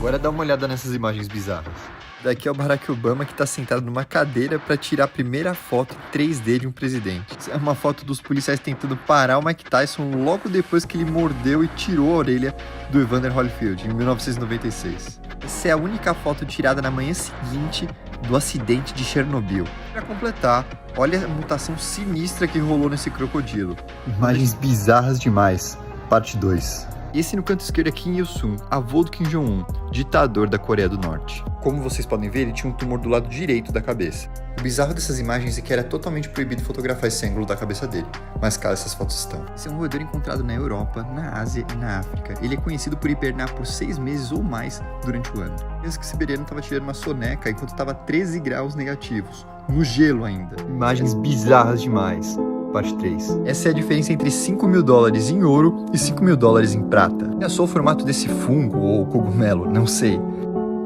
Agora dá uma olhada nessas imagens bizarras. Daqui é o Barack Obama que tá sentado numa cadeira para tirar a primeira foto 3D de um presidente. Essa é uma foto dos policiais tentando parar o Mike Tyson logo depois que ele mordeu e tirou a orelha do Evander Holyfield, em 1996. Essa é a única foto tirada na manhã seguinte do acidente de Chernobyl. Para completar, olha a mutação sinistra que rolou nesse crocodilo. Imagens bizarras demais. Parte 2. E esse no canto esquerdo é Kim Il-sung, avô do Kim Jong-un, ditador da Coreia do Norte. Como vocês podem ver, ele tinha um tumor do lado direito da cabeça. O bizarro dessas imagens é que era totalmente proibido fotografar esse ângulo da cabeça dele, mas cá essas fotos estão. Esse é um roedor encontrado na Europa, na Ásia e na África. Ele é conhecido por hibernar por 6 meses ou mais durante o ano. O husky siberiano estava tirando uma soneca enquanto estava 13 graus negativos, no gelo ainda. Imagens bizarras demais. Parte 3. Essa é a diferença entre $5.000 em ouro e $5.000 em prata. É só o formato desse fungo ou cogumelo, não sei.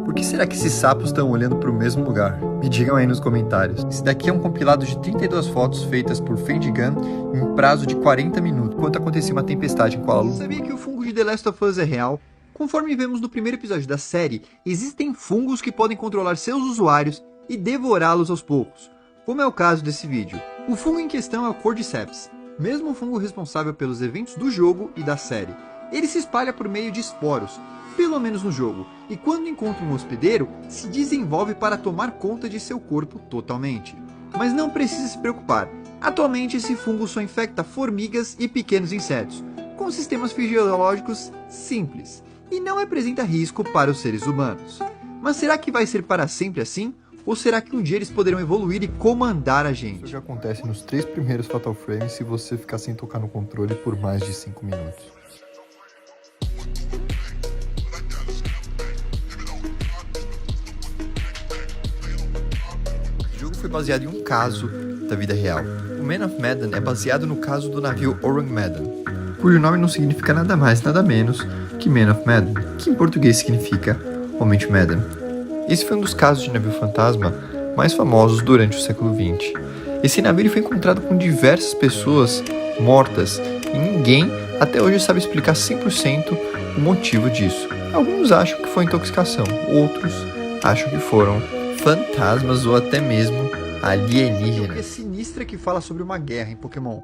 Por que será que esses sapos estão olhando para o mesmo lugar? Me digam aí nos comentários. Esse daqui é um compilado de 32 fotos feitas por Feidigan em prazo de 40 minutos, enquanto acontecia uma tempestade em Kuala Lumpur. Sabia que o fungo de The Last of Us é real? Conforme vemos no primeiro episódio da série, existem fungos que podem controlar seus usuários e devorá-los aos poucos, como é o caso desse vídeo. O fungo em questão é o Cordyceps, mesmo fungo responsável pelos eventos do jogo e da série. Ele se espalha por meio de esporos, pelo menos no jogo, e quando encontra um hospedeiro, se desenvolve para tomar conta de seu corpo totalmente. Mas não precisa se preocupar, atualmente esse fungo só infecta formigas e pequenos insetos, com sistemas fisiológicos simples, e não apresenta risco para os seres humanos. Mas será que vai ser para sempre assim? Ou será que um dia eles poderão evoluir e comandar a gente? Isso já acontece nos 3 primeiros Fatal Frames se você ficar sem tocar no controle por mais de 5 minutos. O jogo foi baseado em um caso da vida real. O Man of Medan é baseado no caso do navio Orang Medan, cujo nome não significa nada mais nada menos que Man of Medan, que em português significa Homem de Medan. Esse foi um dos casos de navio fantasma mais famosos durante o século XX. Esse navio foi encontrado com diversas pessoas mortas e ninguém até hoje sabe explicar 100% o motivo disso. Alguns acham que foi intoxicação, outros acham que foram fantasmas ou até mesmo alienígenas. É sinistra que fala sobre uma guerra em Pokémon.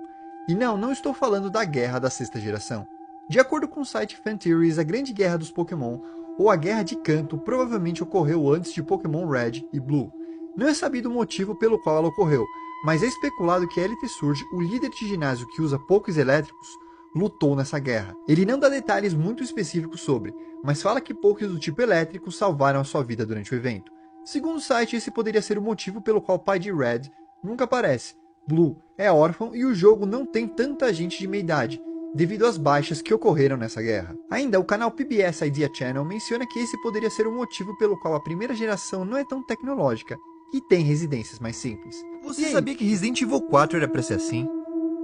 E não estou falando da guerra da 6ª geração. De acordo com o site Fan Theories, a grande guerra dos Pokémon ou a Guerra de Kanto provavelmente ocorreu antes de Pokémon Red e Blue. Não é sabido o motivo pelo qual ela ocorreu, mas é especulado que Elite Surge, o líder de ginásio que usa Pokés elétricos, lutou nessa guerra. Ele não dá detalhes muito específicos sobre, mas fala que Pokés do tipo elétrico salvaram a sua vida durante o evento. Segundo o site, esse poderia ser o motivo pelo qual o pai de Red nunca aparece. Blue é órfão e o jogo não tem tanta gente de meia idade, devido às baixas que ocorreram nessa guerra. Ainda, o canal PBS Idea Channel menciona que esse poderia ser o motivo pelo qual a primeira geração não é tão tecnológica e tem residências mais simples. Você sabia que Resident Evil 4 era pra ser assim?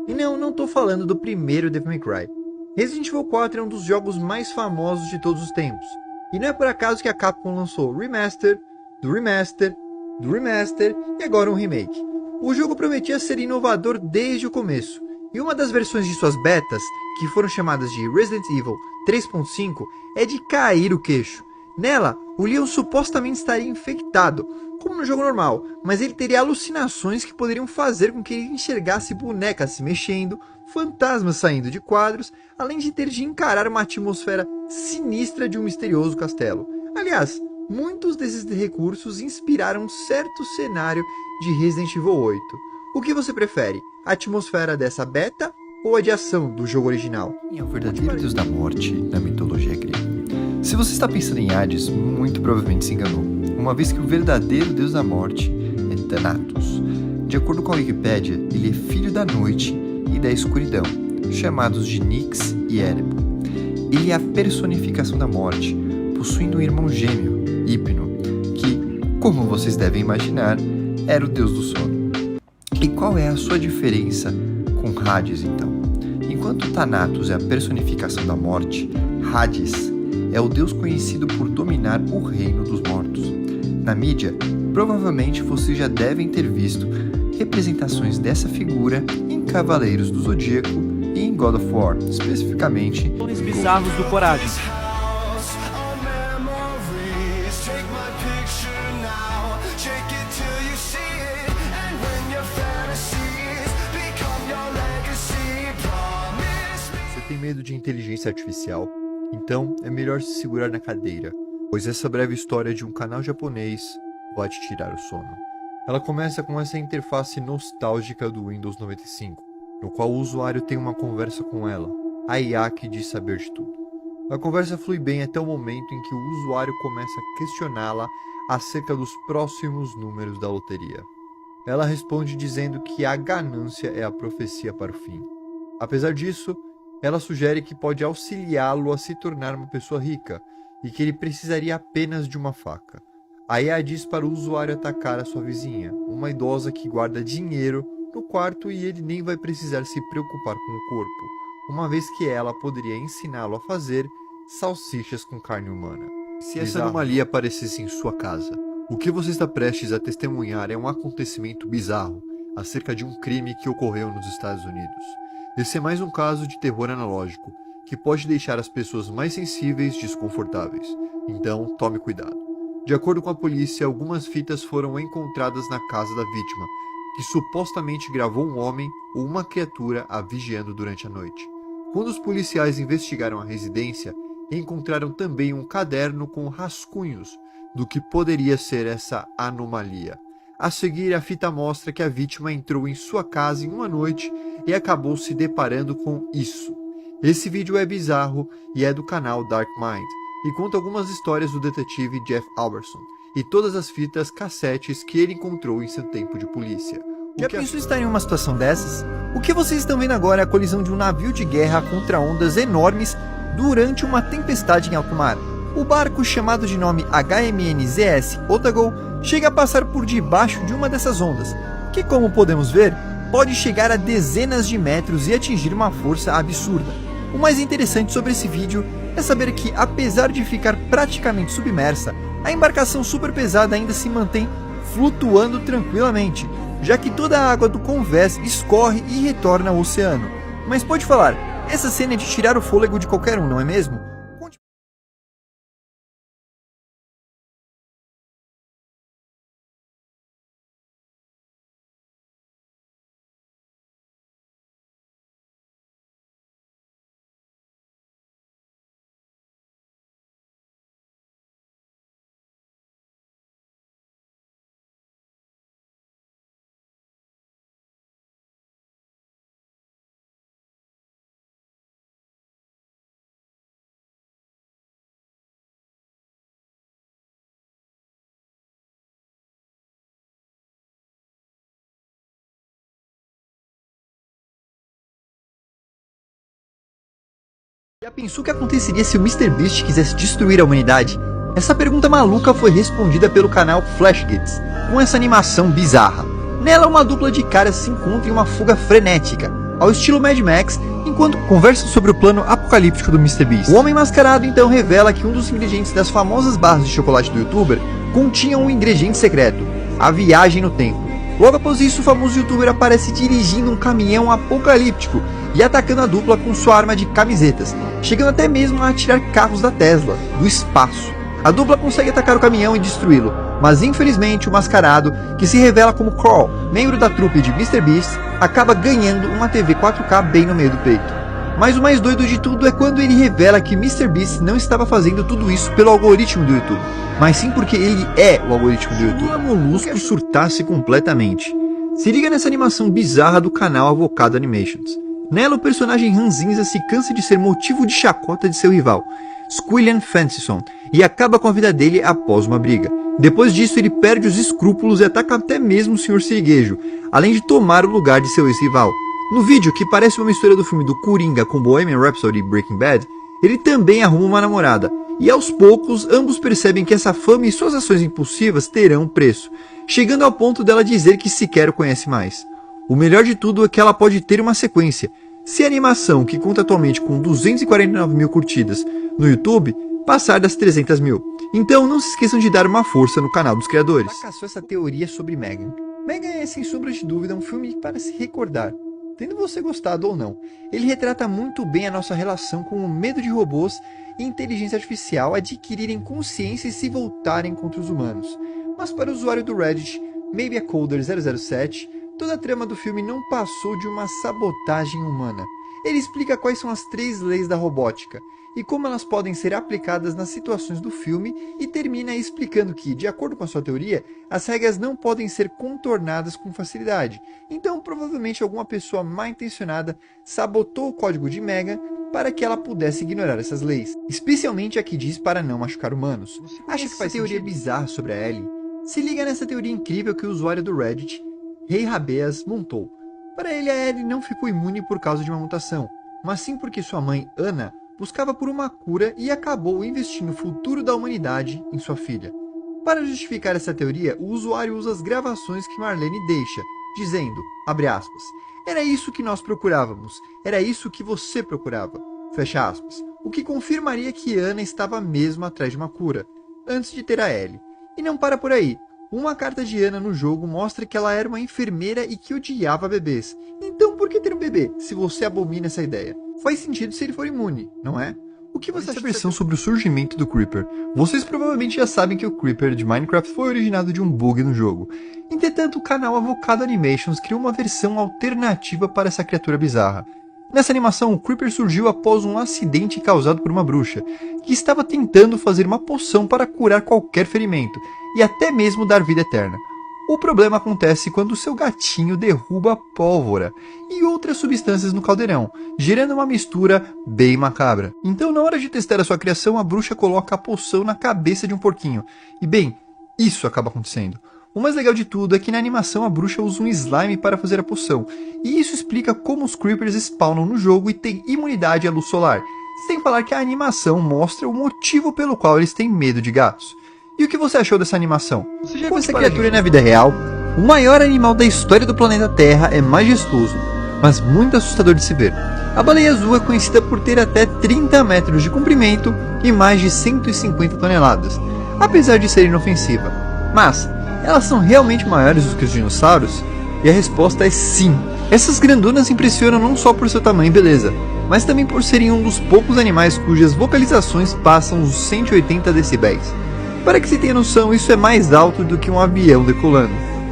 E não tô falando do primeiro Devil May Cry. Resident Evil 4 é um dos jogos mais famosos de todos os tempos. E não é por acaso que a Capcom lançou Remaster, do Remaster, do Remaster e agora um remake. O jogo prometia ser inovador desde o começo. E uma das versões de suas betas, que foram chamadas de Resident Evil 3.5, é de cair o queixo. Nela, o Leon supostamente estaria infectado, como no jogo normal, mas ele teria alucinações que poderiam fazer com que ele enxergasse bonecas se mexendo, fantasmas saindo de quadros, além de ter de encarar uma atmosfera sinistra de um misterioso castelo. Aliás, muitos desses recursos inspiraram um certo cenário de Resident Evil 8. O que você prefere? A atmosfera dessa beta ou a de ação do jogo original? É o verdadeiro deus da morte da mitologia grega. Se você está pensando em Hades, muito provavelmente se enganou, uma vez que o verdadeiro deus da morte é Thanatos. De acordo com a Wikipédia, ele é filho da noite e da escuridão, chamados de Nyx e Erebor. Ele é a personificação da morte, possuindo um irmão gêmeo, Hypno, que, como vocês devem imaginar, era o deus do sono. E qual é a sua diferença com Hades, então? Enquanto Thanatos é a personificação da morte, Hades é o deus conhecido por dominar o reino dos mortos. Na mídia, provavelmente vocês já devem ter visto representações dessa figura em Cavaleiros do Zodíaco e em God of War, especificamente Os bizarros do Coragem. tem medo de inteligência artificial? Então é melhor se segurar na cadeira, pois essa breve história de um canal japonês vai te tirar o sono. Ela começa com essa interface nostálgica do Windows 95, no qual o usuário tem uma conversa com ela, a IA que diz saber de tudo. A conversa flui bem até o momento em que o usuário começa a questioná-la acerca dos próximos números da loteria. Ela responde dizendo que a ganância é a profecia para o fim. Apesar disso, ela sugere que pode auxiliá-lo a se tornar uma pessoa rica e que ele precisaria apenas de uma faca. A IA diz para o usuário atacar a sua vizinha, uma idosa que guarda dinheiro no quarto e ele nem vai precisar se preocupar com o corpo, uma vez que ela poderia ensiná-lo a fazer salsichas com carne humana. Se essa anomalia aparecesse em sua casa, o que você está prestes a testemunhar é um acontecimento bizarro acerca de um crime que ocorreu nos Estados Unidos. Esse é mais um caso de terror analógico, que pode deixar as pessoas mais sensíveis desconfortáveis. Então, tome cuidado. De acordo com a polícia, algumas fitas foram encontradas na casa da vítima, que supostamente gravou um homem ou uma criatura a vigiando durante a noite. Quando os policiais investigaram a residência, encontraram também um caderno com rascunhos do que poderia ser essa anomalia. A seguir, a fita mostra que a vítima entrou em sua casa em uma noite e acabou se deparando com isso. Esse vídeo é bizarro e é do canal Dark Mind, e conta algumas histórias do detetive Jeff Alberson e todas as fitas cassetes que ele encontrou em seu tempo de polícia. Já pensou estar em uma situação dessas? O que vocês estão vendo agora é a colisão de um navio de guerra contra ondas enormes durante uma tempestade em alto mar. O barco, chamado de nome HMNZS Otago, chega a passar por debaixo de uma dessas ondas, que, como podemos ver, pode chegar a dezenas de metros e atingir uma força absurda. O mais interessante sobre esse vídeo é saber que, apesar de ficar praticamente submersa, a embarcação super pesada ainda se mantém flutuando tranquilamente, já que toda a água do convés escorre e retorna ao oceano. Mas pode falar, essa cena é de tirar o fôlego de qualquer um, não é mesmo? Já pensou o que aconteceria se o MrBeast quisesse destruir a humanidade? Essa pergunta maluca foi respondida pelo canal Flashgits, com essa animação bizarra. Nela, uma dupla de caras se encontra em uma fuga frenética, ao estilo Mad Max, enquanto conversam sobre o plano apocalíptico do MrBeast. O homem mascarado então revela que um dos ingredientes das famosas barras de chocolate do youtuber continha um ingrediente secreto, a viagem no tempo. Logo após isso, o famoso youtuber aparece dirigindo um caminhão apocalíptico e atacando a dupla com sua arma de camisetas, chegando até mesmo a atirar carros da Tesla, do espaço. A dupla consegue atacar o caminhão e destruí-lo, mas infelizmente o mascarado, que se revela como Crawl, membro da trupe de MrBeast, acaba ganhando uma TV 4K bem no meio do peito. Mas o mais doido de tudo é quando ele revela que MrBeast não estava fazendo tudo isso pelo algoritmo do YouTube, mas sim porque ele é o algoritmo do YouTube. O Molusco surtasse completamente. Se liga nessa animação bizarra do canal Avocado Animations. Nela, o personagem Ranzinza se cansa de ser motivo de chacota de seu rival, Squillian Fancyson, e acaba com a vida dele após uma briga. Depois disso, ele perde os escrúpulos e ataca até mesmo o Sr. Siriguejo, além de tomar o lugar de seu ex-rival. No vídeo, que parece uma mistura do filme do Coringa com Bohemian Rhapsody e Breaking Bad, ele também arruma uma namorada, e aos poucos ambos percebem que essa fama e suas ações impulsivas terão um preço, chegando ao ponto dela dizer que sequer o conhece mais. O melhor de tudo é que ela pode ter uma sequência, se a animação, que conta atualmente com 249 mil curtidas no YouTube, passar das 300 mil. Então não se esqueçam de dar uma força no canal dos criadores. Fracassou essa teoria sobre Megan. Megan é, sem sombra de dúvida, um filme para se recordar. Tendo você gostado ou não, ele retrata muito bem a nossa relação com o medo de robôs e inteligência artificial adquirirem consciência e se voltarem contra os humanos. Mas para o usuário do Reddit, MaybeACoder007, toda a trama do filme não passou de uma sabotagem humana. Ele explica quais são as 3 leis da robótica e como elas podem ser aplicadas nas situações do filme, e termina explicando que, de acordo com a sua teoria, as regras não podem ser contornadas com facilidade. Então, provavelmente alguma pessoa mal intencionada sabotou o código de Megan para que ela pudesse ignorar essas leis, especialmente a que diz para não machucar humanos. Acha que faz teoria bizarra sobre a Ellie? Se liga nessa teoria incrível que o usuário do Reddit, Rei Rabeas, montou. Para ele, a Ellie não ficou imune por causa de uma mutação, mas sim porque sua mãe, Anna, buscava por uma cura e acabou investindo o futuro da humanidade em sua filha. Para justificar essa teoria, o usuário usa as gravações que Marlene deixa, dizendo, abre aspas, era isso que nós procurávamos, era isso que você procurava, fecha aspas, o que confirmaria que Anna estava mesmo atrás de uma cura, antes de ter a Ellie. E não para por aí. Uma carta de Anna no jogo mostra que ela era uma enfermeira e que odiava bebês. Então por que ter um bebê, se você abomina essa ideia? Faz sentido se ele for imune, não é? O que você acha dessa versão sobre o surgimento do Creeper? Vocês provavelmente já sabem que o Creeper de Minecraft foi originado de um bug no jogo. Entretanto, o canal Avocado Animations criou uma versão alternativa para essa criatura bizarra. Nessa animação, o Creeper surgiu após um acidente causado por uma bruxa, que estava tentando fazer uma poção para curar qualquer ferimento, e até mesmo dar vida eterna. O problema acontece quando seu gatinho derruba pólvora e outras substâncias no caldeirão, gerando uma mistura bem macabra. Então, na hora de testar a sua criação, a bruxa coloca a poção na cabeça de um porquinho. E bem, isso acaba acontecendo. O mais legal de tudo é que na animação a bruxa usa um slime para fazer a poção, e isso explica como os Creepers spawnam no jogo e têm imunidade à luz solar, sem falar que a animação mostra o motivo pelo qual eles têm medo de gatos. E o que você achou dessa animação? Você já viu essa criatura na vida real? O maior animal da história do planeta Terra é majestoso, mas muito assustador de se ver. A baleia azul é conhecida por ter até 30 metros de comprimento e mais de 150 toneladas, apesar de ser inofensiva. Mas, elas são realmente maiores do que os dinossauros? E a resposta é sim. Essas grandonas impressionam não só por seu tamanho e beleza, mas também por serem um dos poucos animais cujas vocalizações passam os 180 decibéis. Para que se tenha noção, isso é mais alto do que um avião decolando.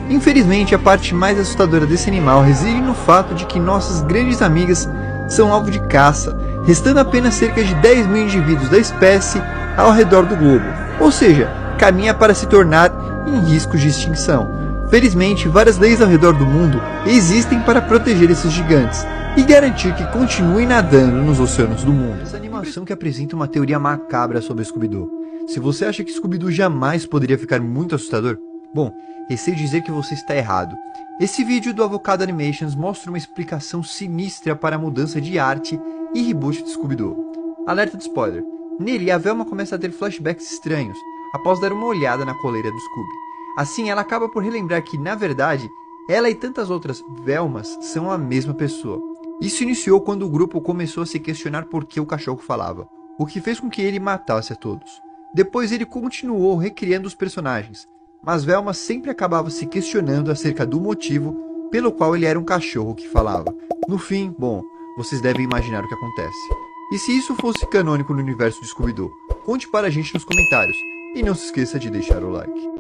Infelizmente, a parte mais assustadora desse animal reside no fato de que nossas grandes amigas são alvo de caça, restando apenas cerca de 10 mil indivíduos da espécie ao redor do globo, ou seja, caminha para se tornar em risco de extinção. Felizmente, várias leis ao redor do mundo existem para proteger esses gigantes e garantir que continuem nadando nos oceanos do mundo. Essa animação que apresenta uma teoria macabra sobre Scooby-Doo. Se você acha que Scooby-Doo jamais poderia ficar muito assustador, bom, receio dizer que você está errado. Esse vídeo do Avocado Animations mostra uma explicação sinistra para a mudança de arte e reboot de Scooby-Doo. Alerta de spoiler. Nele, a Velma começa a ter flashbacks estranhos, após dar uma olhada na coleira do Scooby. Assim, ela acaba por relembrar que, na verdade, ela e tantas outras Velmas são a mesma pessoa. Isso iniciou quando o grupo começou a se questionar por que o cachorro falava, o que fez com que ele matasse a todos. Depois ele continuou recriando os personagens, mas Velma sempre acabava se questionando acerca do motivo pelo qual ele era um cachorro que falava. No fim, bom, vocês devem imaginar o que acontece. E se isso fosse canônico no universo de Scooby-Doo? Conte para a gente nos comentários, e não se esqueça de deixar o like.